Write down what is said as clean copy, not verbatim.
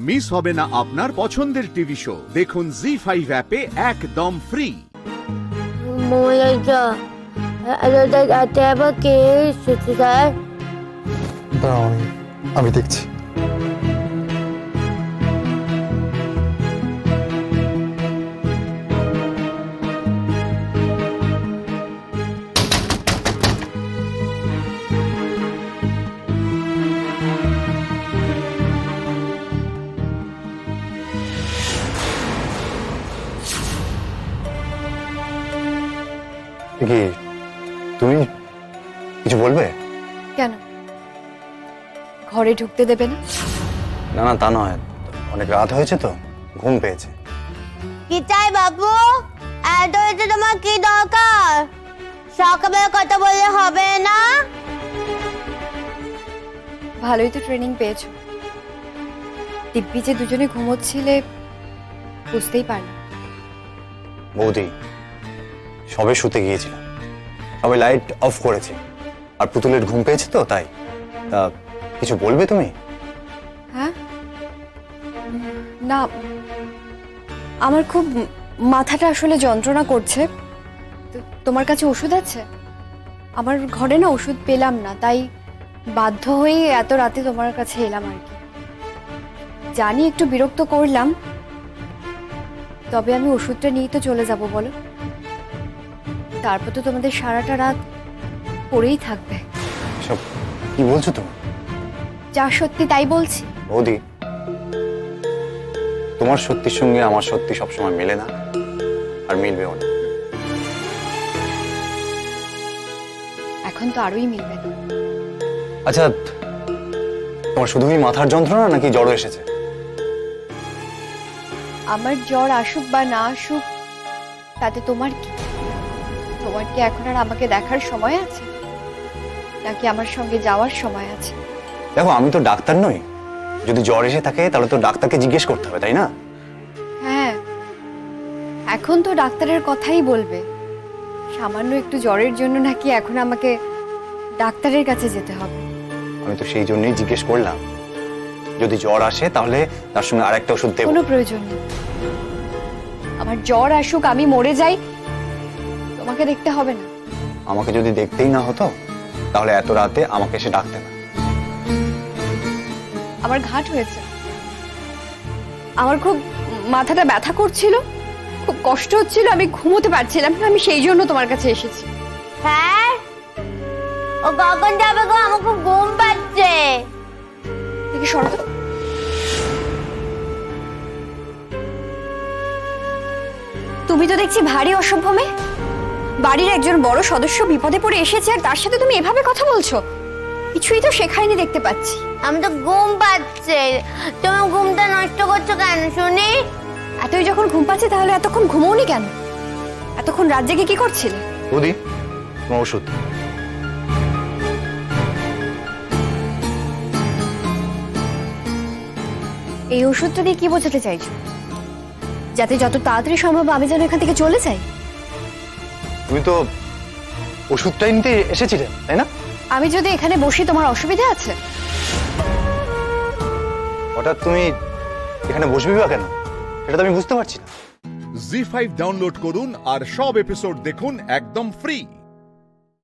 Miss হবে না আপনার পছন্দের টিভি শো। দেখুন জি5 অ্যাপে একদম ফ্রি। কে এসেছে স্যার? দাঁড়াও, আমি দেখছি। কি তুমি কিছু বলবে? কেন ঘরে ঢুকতে দেবে না? না না, তা নয়, অনেক রাত হয়েছে তো, ঘুম পেয়েছে। কি চাই বাবু? এত হয়েছে তোমার কি দরকার? সকালে কথা বললে হবে না? ভালোই তো ট্রেনিং পেয়েছো। দিব্যি যে দুজনে ঘুমোচ্ছিলে বুঝতেই পারলাম। বৌদি, সবে শুতে গিয়েছিলাম, সবাই লাইট অফ করেছে, আর পুতুলের ঘুম পেয়েছে তো তাই। তা কিছু বলবে তুমি? হ্যাঁ, না আমার খুব মাথাটা আসলে যন্ত্রণা করছে। তোমার কাছে ওষুধ আছে? আমার ঘরে না ওষুধ পেলাম না, তাই বাধ্য হয়ে এত রাতে তোমার কাছে এলাম আর কি। জানি একটু বিরক্ত করলাম, তবে আমি ওষুধটা নিয়ে তো চলে যাব বলো। তারপর তো তোমাদের সারাটা রাত পড়েই থাকবে। সব কি বলছো তুমি? যা সত্যি তাই বলছি। বৌদি, তোমার সত্যির সঙ্গে আমার সত্যি সবসময় মেলে না, আর মিলবেও না। এখন তো আরোই মিলবে না। আচ্ছা, তোমার শুধুই মাথার যন্ত্রণা নাকি জ্বরও এসেছে? আমার জ্বর আসুক বা না আসুক তাতে তোমার কি? তোমার কি এখন আর আমাকে দেখার সময় আছে, নাকি আমার সঙ্গে যাওয়ার সময় আছে? দেখো, আমি তো ডাক্তার নই, যদি জ্বর এসে থাকে তাহলে তো ডাক্তারকে জিজ্ঞেস করতে হবে, তাই না? হ্যাঁ, এখন তো ডাক্তারের কথাই বলবে। সামান্য একটু জ্বরের জন্য নাকি এখন আমাকে ডাক্তারের কাছে যেতে হবে? আমি তো সেই জন্যই জিজ্ঞেস করলাম, যদি জ্বর আসে তাহলে তার সঙ্গে আরেকটা ওষুধ দেবো। কোনো প্রয়োজন নেই। আমার জ্বর আসুক, আমি মরে যাই, তোমাকে দেখতে হবে না। আমাকে যদি দেখতেই না হতো তাহলে এত রাতে আমাকে এসে ডাকতে না। আমার ঘাট হয়েছে, আমার খুব মাথাটা ব্যথা করছিল, খুব কষ্ট হচ্ছিল, আমি ঘুমোতে পারছিলাম না, আমি সেই জন্য তোমার কাছে এসেছি। স্যার, ও কখন যাবে গো? আমার খুব ঘুম পাচ্ছে। দেখি সরো তো। তুমি তো দেখছি ভারী অসভ্য মেয়ে। বাড়ির একজন বড় সদস্য বিপদে পড়ে এসেছে আর তার সাথে তুমি এভাবে কথা বলছো? কিছুই তো শেখায়নি দেখতে পাচ্ছি। আমি তো ঘুম পাচ্ছে, তুমি ঘুমটা নষ্ট করছো কেন শুনি? এতই যখন ঘুম পাচ্ছে তাহলে এতক্ষণ ঘুমোওনি কেন? এতক্ষণ রাত জেগে কি করছিলে? বৌদি, তোমার ওষুধ। এই ওষুধটা দিয়ে কি বোঝাতে চাইছো? যাতে যত তাড়াতাড়ি সম্ভব আমি যেন এখান থেকে চলে যাই? তুমি তো ওষুধটাই নিতে এসেছিলে, তাই না? আমি যদি এখানে বসি তোমার অসুবিধা আছে? হঠাৎ তুমি এখানে বসবি বা কেন, সেটা তো আমি বুঝতে পারছি না। জি5 ডাউনলোড করুন আর সব এপিসোড দেখুন একদম ফ্রি।